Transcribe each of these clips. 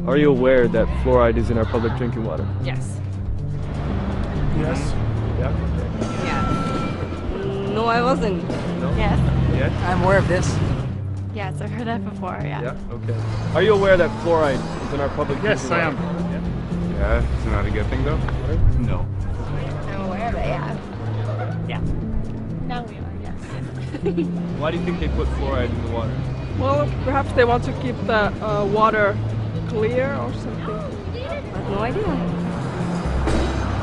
Are you aware that fluoride is in our public drinking water? Yes. Yes. Yeah. Yeah. No, I wasn't. No? Yes. Yes? I'm aware of this. Yes, I've heard that before, yeah. Yeah? Okay. Are you aware that fluoride is in our public Yes, drinking I water? am. Yeah. Yeah, it's not a good thing though? No. I'm aware of it, yeah. Yeah. Now we are, yes. Why do you think they put fluoride in the water? Well, perhaps they want to keep the water clear or something. I have no idea.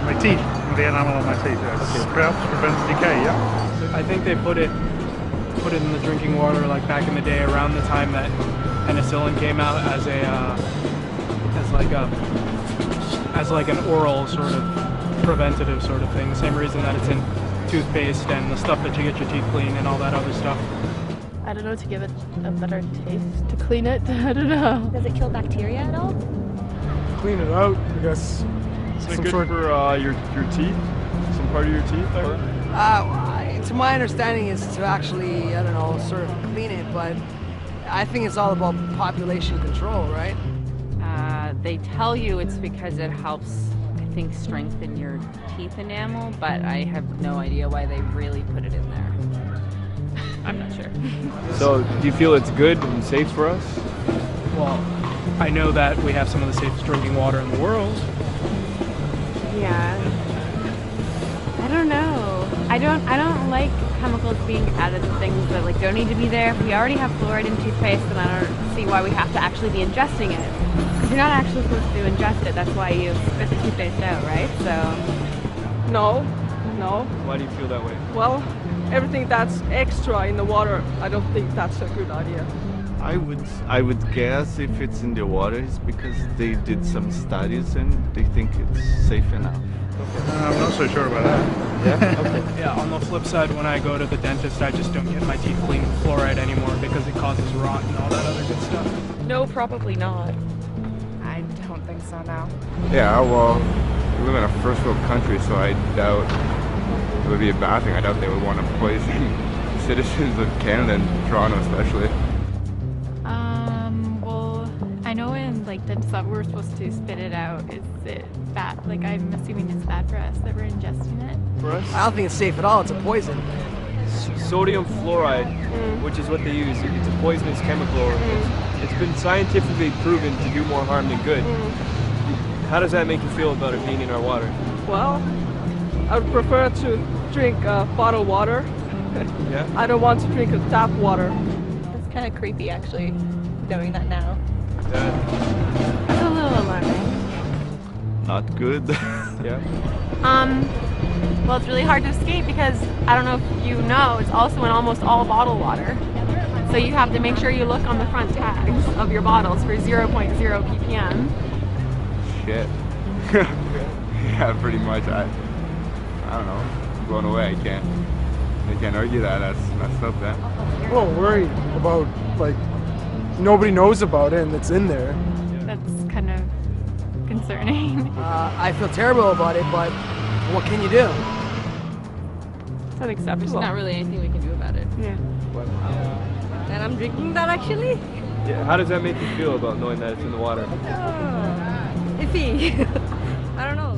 My teeth, the enamel on my teeth. Yes. Perhaps prevents decay, yeah? I think they put it in the drinking water like back in the day, around the time that penicillin came out as like an oral sort of preventative sort of thing. Same reason that it's in toothpaste and the stuff that you get your teeth clean and all that other stuff. I don't know, to give it a better taste, to clean it, I don't know. Does it kill bacteria at all? Clean it out, I guess. Is it good for your teeth? Some part of your teeth? To my understanding is to actually, I don't know, sort of clean it, but I think it's all about population control, right? They tell you it's because it helps, I think, strengthen your teeth enamel, but I have no idea why they really put it in there. I'm not sure. So, do you feel it's good and safe for us? Well, I know that we have some of the safest drinking water in the world. Yeah. I don't know. I don't like chemicals being added to things that like don't need to be there. If we already have fluoride in toothpaste, then I don't see why we have to actually be ingesting it. Because you're not actually supposed to ingest it. That's why you spit the toothpaste out, right? So. No. Why do you feel that way? Well, everything that's extra in the water, I don't think that's a good idea. I would guess if it's in the water it's because they did some studies and they think it's safe enough. I'm not so sure about that. Yeah? Okay. Yeah, on the flip side, when I go to the dentist, I just don't get my teeth cleaned with fluoride anymore because it causes rot and all that other good stuff. No, probably not. I don't think so now. Yeah, well, we live in a first world country, so I doubt it would be a bad thing. I doubt they would want to poison citizens of Canada and Toronto especially. Well, I know in like dentist that we're supposed to spit it out. Is it bad? Like I'm assuming it's bad for us that we're ingesting it. For us? I don't think it's safe at all. It's a poison. Sodium fluoride, which is what they use, it's a poisonous chemical. It's been scientifically proven to do more harm than good. How does that make you feel about it being in our water? Well, I would prefer to drink bottled water. Yeah? I don't want to drink tap water. It's kind of creepy, actually, knowing that now. It's a little alarming. Not good. Yeah? Well, it's really hard to escape because I don't know if you know, it's also in almost all bottled water. So you have to make sure you look on the front tags of your bottles for 0.0 ppm. Shit. Yeah, pretty much. I don't know. I'm blown away. I can't argue that. That's messed up, then. I'm a little worried about, like, nobody knows about it and it's in there. That's kind of concerning. I feel terrible about it, but what can you do? It's unacceptable. There's not really anything we can do about it. Yeah. And I'm drinking that actually? Yeah. How does that make you feel about knowing that it's in the water? Iffy. I don't know.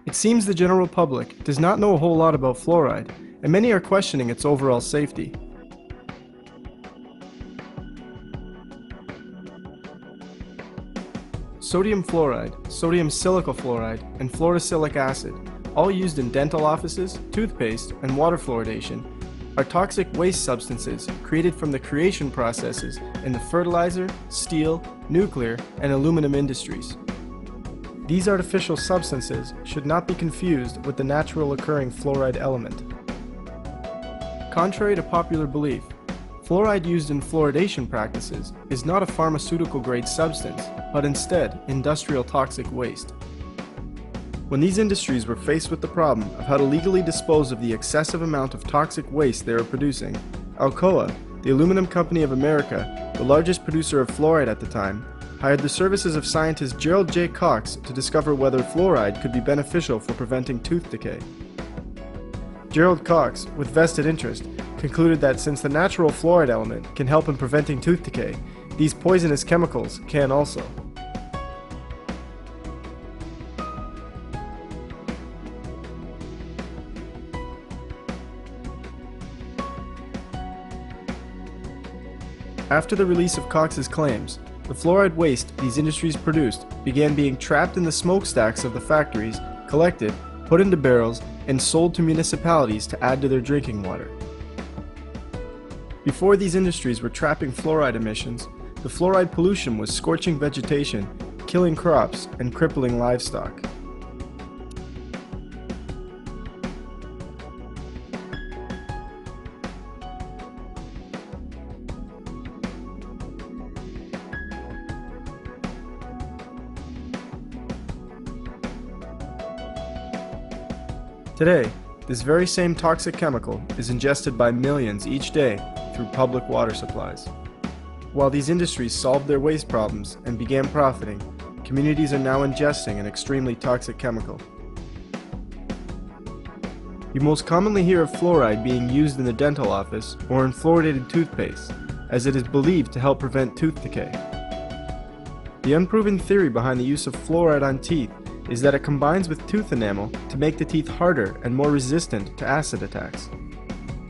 It seems the general public does not know a whole lot about fluoride, and many are questioning its overall safety. Sodium fluoride, sodium silicate fluoride, and fluorosilicic acid, all used in dental offices, toothpaste, and water fluoridation, are toxic waste substances created from the creation processes in the fertilizer, steel, nuclear, and aluminum industries. These artificial substances should not be confused with the natural occurring fluoride element. Contrary to popular belief, fluoride used in fluoridation practices is not a pharmaceutical-grade substance, but instead industrial toxic waste. When these industries were faced with the problem of how to legally dispose of the excessive amount of toxic waste they were producing, Alcoa, the Aluminum Company of America, the largest producer of fluoride at the time, hired the services of scientist Gerald J. Cox to discover whether fluoride could be beneficial for preventing tooth decay. Gerald Cox, with vested interest, concluded that since the natural fluoride element can help in preventing tooth decay, these poisonous chemicals can also. After the release of Cox's claims, the fluoride waste these industries produced began being trapped in the smokestacks of the factories, collected, put into barrels, and sold to municipalities to add to their drinking water. Before these industries were trapping fluoride emissions, the fluoride pollution was scorching vegetation, killing crops, and crippling livestock. Today, this very same toxic chemical is ingested by millions each day through public water supplies. While these industries solved their waste problems and began profiting, communities are now ingesting an extremely toxic chemical. You most commonly hear of fluoride being used in the dental office or in fluoridated toothpaste, as it is believed to help prevent tooth decay. The unproven theory behind the use of fluoride on teeth is that it combines with tooth enamel to make the teeth harder and more resistant to acid attacks.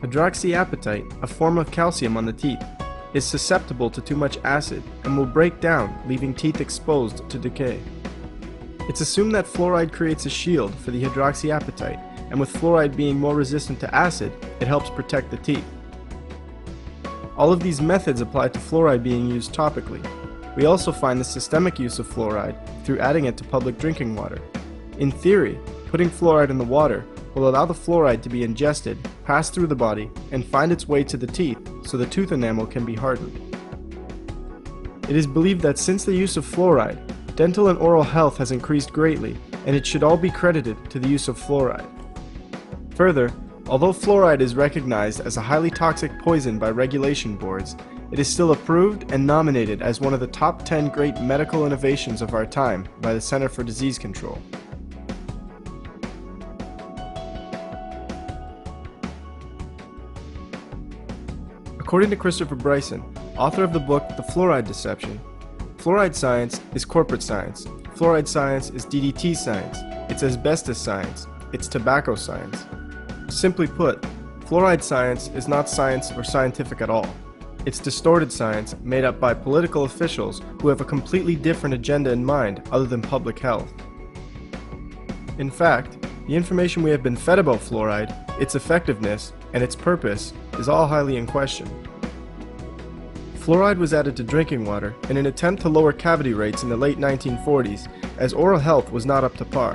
Hydroxyapatite, a form of calcium on the teeth, is susceptible to too much acid and will break down, leaving teeth exposed to decay. It's assumed that fluoride creates a shield for the hydroxyapatite, and with fluoride being more resistant to acid, it helps protect the teeth. All of these methods apply to fluoride being used topically. We also find the systemic use of fluoride through adding it to public drinking water. In theory, putting fluoride in the water will allow the fluoride to be ingested, pass through the body, and find its way to the teeth so the tooth enamel can be hardened. It is believed that since the use of fluoride, dental and oral health has increased greatly, and it should all be credited to the use of fluoride. Further, although fluoride is recognized as a highly toxic poison by regulation boards, it is still approved and nominated as one of the top 10 great medical innovations of our time by the Center for Disease Control. According to Christopher Bryson, author of the book The Fluoride Deception, fluoride science is corporate science, fluoride science is DDT science, it's asbestos science, it's tobacco science. Simply put, fluoride science is not science or scientific at all. It's distorted science made up by political officials who have a completely different agenda in mind other than public health. In fact, the information we have been fed about fluoride, its effectiveness, and its purpose is all highly in question. Fluoride was added to drinking water in an attempt to lower cavity rates in the late 1940s, as oral health was not up to par.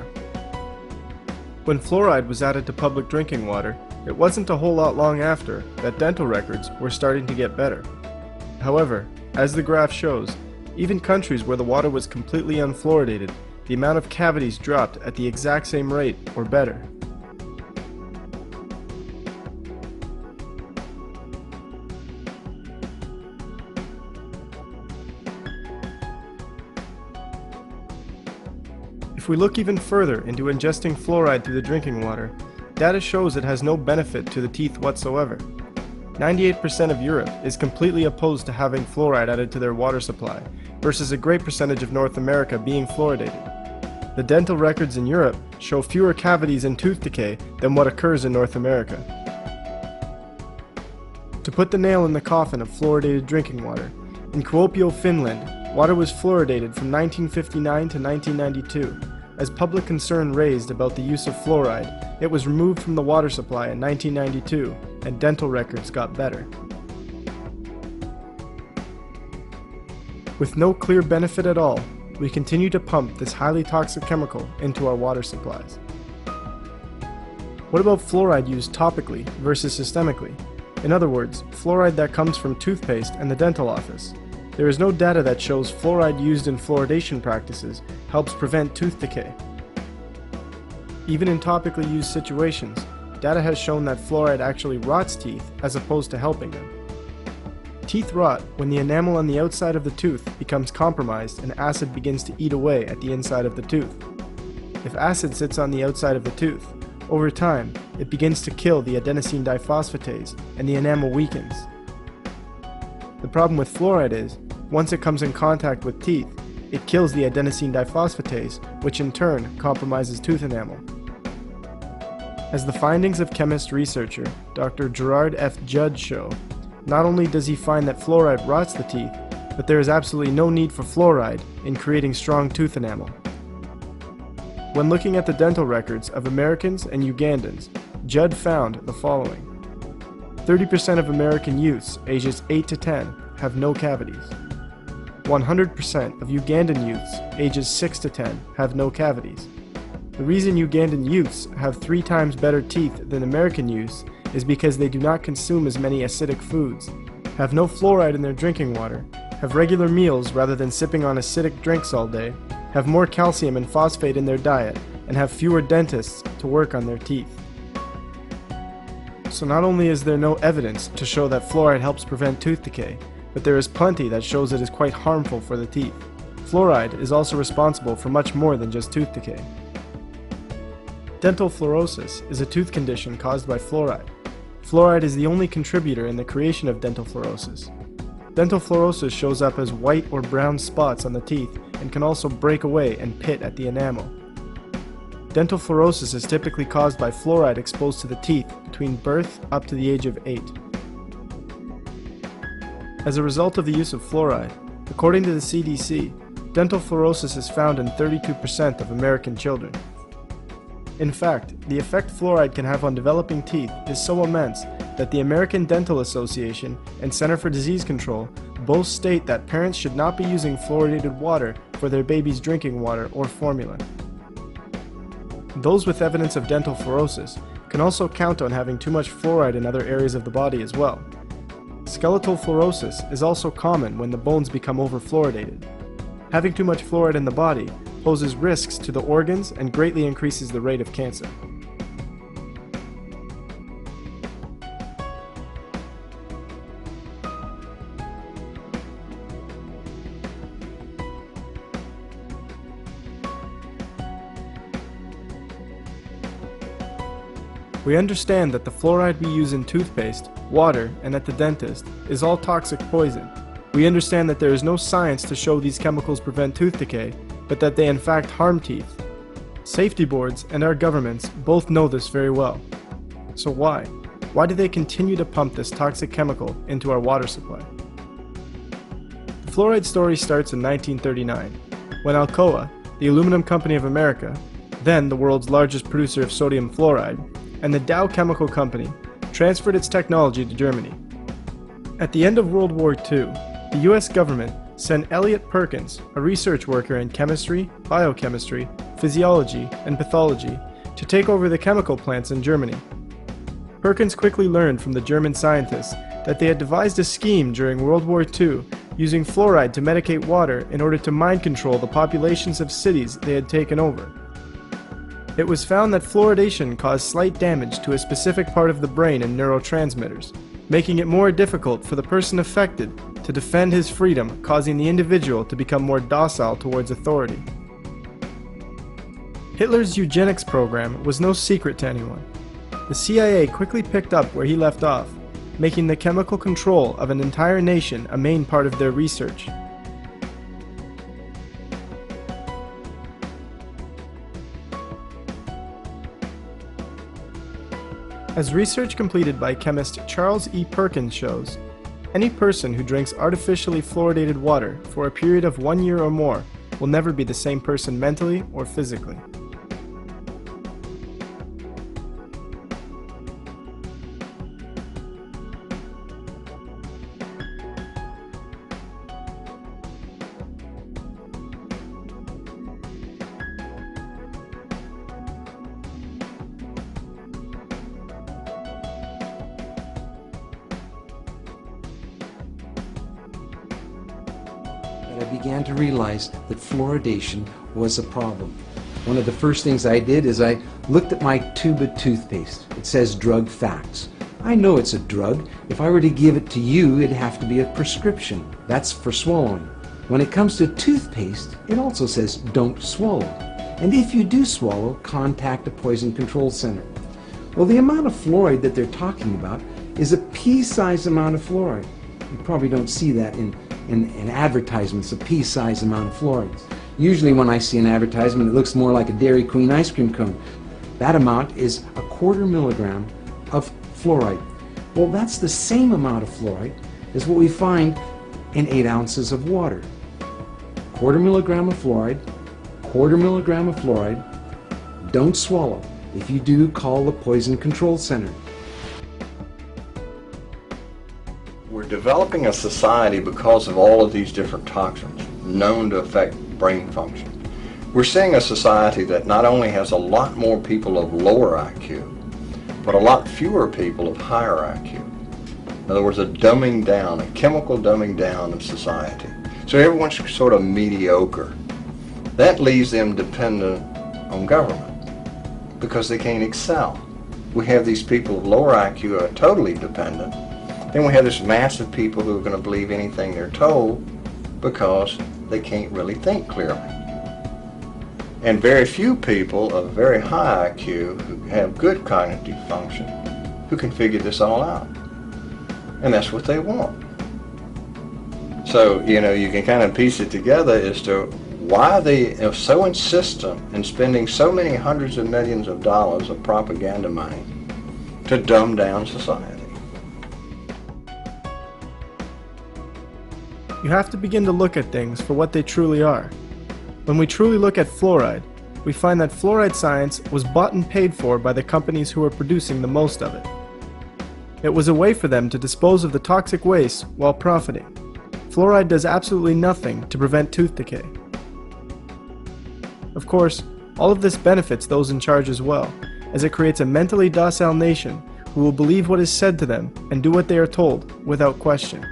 When fluoride was added to public drinking water, it wasn't a whole lot long after that dental records were starting to get better. However, as the graph shows, even countries where the water was completely unfluoridated, the amount of cavities dropped at the exact same rate or better. If we look even further into ingesting fluoride through the drinking water, data shows it has no benefit to the teeth whatsoever. 98% of Europe is completely opposed to having fluoride added to their water supply, versus a great percentage of North America being fluoridated. The dental records in Europe show fewer cavities and tooth decay than what occurs in North America. To put the nail in the coffin of fluoridated drinking water, in Kuopio, Finland, water was fluoridated from 1959 to 1992. As public concern raised about the use of fluoride, it was removed from the water supply in 1992, and dental records got better. With no clear benefit at all, we continue to pump this highly toxic chemical into our water supplies. What about fluoride used topically versus systemically? In other words, fluoride that comes from toothpaste and the dental office. There is no data that shows fluoride used in fluoridation practices helps prevent tooth decay. Even in topically used situations, data has shown that fluoride actually rots teeth as opposed to helping them. Teeth rot when the enamel on the outside of the tooth becomes compromised and acid begins to eat away at the inside of the tooth. If acid sits on the outside of the tooth, over time, it begins to kill the adenosine diphosphatase and the enamel weakens. The problem with fluoride is, once it comes in contact with teeth, it kills the adenosine diphosphatase, which in turn compromises tooth enamel. As the findings of chemist researcher Dr. Gerard F. Judd show, not only does he find that fluoride rots the teeth, but there is absolutely no need for fluoride in creating strong tooth enamel. When looking at the dental records of Americans and Ugandans, Judd found the following. 30% of American youths ages 8 to 10 have no cavities. 100% of Ugandan youths ages 6 to 10 have no cavities. The reason Ugandan youths have 3 times better teeth than American youths is because they do not consume as many acidic foods, have no fluoride in their drinking water, have regular meals rather than sipping on acidic drinks all day, have more calcium and phosphate in their diet, and have fewer dentists to work on their teeth. So not only is there no evidence to show that fluoride helps prevent tooth decay, but there is plenty that shows it is quite harmful for the teeth. Fluoride is also responsible for much more than just tooth decay. Dental fluorosis is a tooth condition caused by fluoride. Fluoride is the only contributor in the creation of dental fluorosis. Dental fluorosis shows up as white or brown spots on the teeth and can also break away and pit at the enamel. Dental fluorosis is typically caused by fluoride exposed to the teeth between birth up to the age of 8. As a result of the use of fluoride, according to the CDC, dental fluorosis is found in 32% of American children. In fact, the effect fluoride can have on developing teeth is so immense that the American Dental Association and Center for Disease Control both state that parents should not be using fluoridated water for their baby's drinking water or formula. Those with evidence of dental fluorosis can also count on having too much fluoride in other areas of the body as well. Skeletal fluorosis is also common when the bones become overfluoridated. Having too much fluoride in the body poses risks to the organs and greatly increases the rate of cancer. We understand that the fluoride we use in toothpaste, water, and at the dentist is all toxic poison. We understand that there is no science to show these chemicals prevent tooth decay, but that they in fact harm teeth. Safety boards and our governments both know this very well. So why? Why do they continue to pump this toxic chemical into our water supply? The fluoride story starts in 1939, when Alcoa, the Aluminum Company of America, then the world's largest producer of sodium fluoride, and the Dow Chemical Company transferred its technology to Germany. At the end of World War II, the US government sent Elliot Perkins, a research worker in chemistry, biochemistry, physiology, and pathology, to take over the chemical plants in Germany. Perkins quickly learned from the German scientists that they had devised a scheme during World War II using fluoride to medicate water in order to mind control the populations of cities they had taken over. It was found that fluoridation caused slight damage to a specific part of the brain and neurotransmitters, making it more difficult for the person affected to defend his freedom, causing the individual to become more docile towards authority. Hitler's eugenics program was no secret to anyone. The CIA quickly picked up where he left off, making the chemical control of an entire nation a main part of their research. As research completed by chemist Charles E. Perkins shows, any person who drinks artificially fluoridated water for a period of 1 year or more will never be the same person mentally or physically. I began to realize that fluoridation was a problem. One of the first things I did is I looked at my tube of toothpaste. It says drug facts. I know it's a drug. If I were to give it to you, it'd have to be a prescription. That's for swallowing. When it comes to toothpaste, it also says don't swallow. And if you do swallow, contact a poison control center. Well, the amount of fluoride that they're talking about is a pea-sized amount of fluoride. You probably don't see that in advertisements, a pea-sized amount of fluoride. Usually when I see an advertisement, it looks more like a Dairy Queen ice cream cone. That amount is 1/4 milligram of fluoride. Well, that's the same amount of fluoride as what we find in 8 ounces of water. 1/4 milligram of fluoride, 1/4 milligram of fluoride. Don't swallow. If you do, call the Poison Control Center. We're developing a society because of all of these different toxins known to affect brain function. We're seeing a society that not only has a lot more people of lower IQ, but a lot fewer people of higher IQ. In other words, a dumbing down, a chemical dumbing down of society. So everyone's sort of mediocre. That leaves them dependent on government because they can't excel. We have these people of lower IQ who are totally dependent. Then we have this mass of people who are going to believe anything they're told because they can't really think clearly. And very few people of very high IQ who have good cognitive function who can figure this all out. And that's what they want. So, you know, you can kind of piece it together as to why they are so insistent in spending so many hundreds of millions of dollars of propaganda money to dumb down society. You have to begin to look at things for what they truly are. When we truly look at fluoride, we find that fluoride science was bought and paid for by the companies who were producing the most of it. It was a way for them to dispose of the toxic waste while profiting. Fluoride does absolutely nothing to prevent tooth decay. Of course, all of this benefits those in charge as well, as it creates a mentally docile nation who will believe what is said to them and do what they are told without question.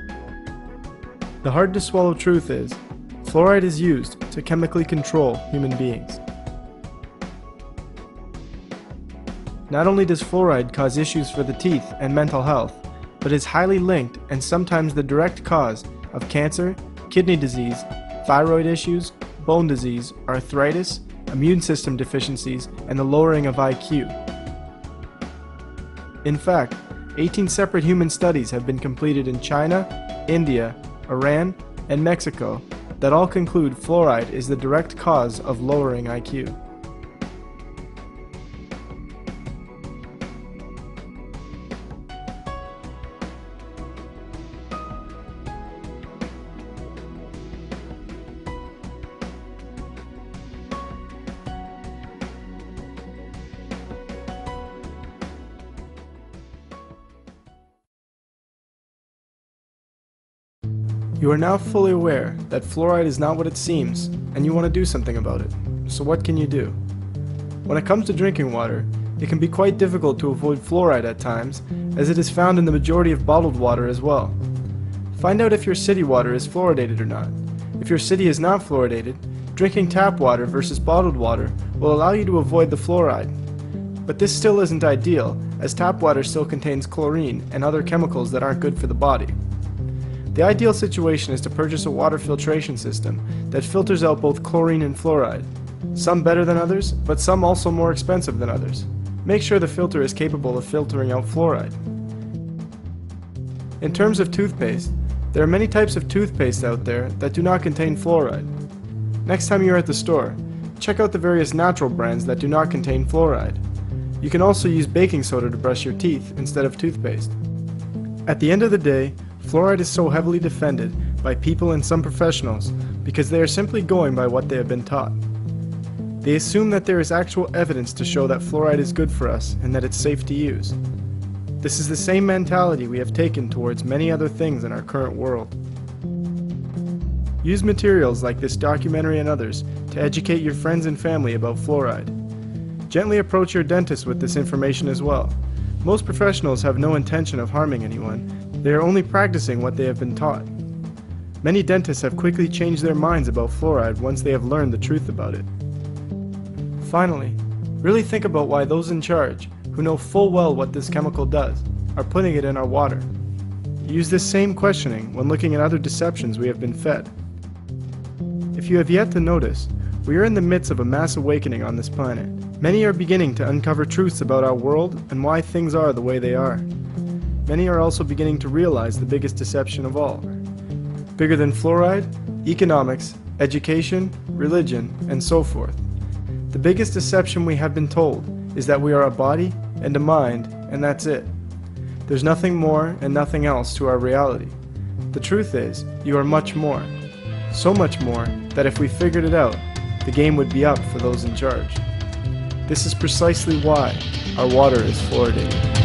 The hard-to-swallow truth is, fluoride is used to chemically control human beings. Not only does fluoride cause issues for the teeth and mental health, but is highly linked and sometimes the direct cause of cancer, kidney disease, thyroid issues, bone disease, arthritis, immune system deficiencies, and the lowering of IQ. In fact, 18 separate human studies have been completed in China, India, Iran, and Mexico that all conclude fluoride is the direct cause of lowering IQ. You are now fully aware that fluoride is not what it seems, and you want to do something about it. So what can you do? When it comes to drinking water, it can be quite difficult to avoid fluoride at times, as it is found in the majority of bottled water as well. Find out if your city water is fluoridated or not. If your city is not fluoridated, drinking tap water versus bottled water will allow you to avoid the fluoride. But this still isn't ideal, as tap water still contains chlorine and other chemicals that aren't good for the body. The ideal situation is to purchase a water filtration system that filters out both chlorine and fluoride. Some better than others, but some also more expensive than others. Make sure the filter is capable of filtering out fluoride. In terms of toothpaste, there are many types of toothpaste out there that do not contain fluoride. Next time you're at the store, check out the various natural brands that do not contain fluoride. You can also use baking soda to brush your teeth instead of toothpaste. At the end of the day, fluoride is so heavily defended by people and some professionals because they are simply going by what they have been taught. They assume that there is actual evidence to show that fluoride is good for us and that it's safe to use. This is the same mentality we have taken towards many other things in our current world. Use materials like this documentary and others to educate your friends and family about fluoride. Gently approach your dentist with this information as well. Most professionals have no intention of harming anyone. They are only practicing what they have been taught. Many dentists have quickly changed their minds about fluoride once they have learned the truth about it. Finally, really think about why those in charge, who know full well what this chemical does, are putting it in our water. Use this same questioning when looking at other deceptions we have been fed. If you have yet to notice, We are in the midst of a mass awakening on this planet. Many are beginning to uncover truths about our world and why things are the way they are. Many are also beginning to realize the biggest deception of all. Bigger than fluoride, economics, education, religion, and so forth. The biggest deception we have been told is that we are a body and a mind, and that's it. There's nothing more and nothing else to our reality. The truth is, you are much more. So much more that if we figured it out, the game would be up for those in charge. This is precisely why our water is fluoridated.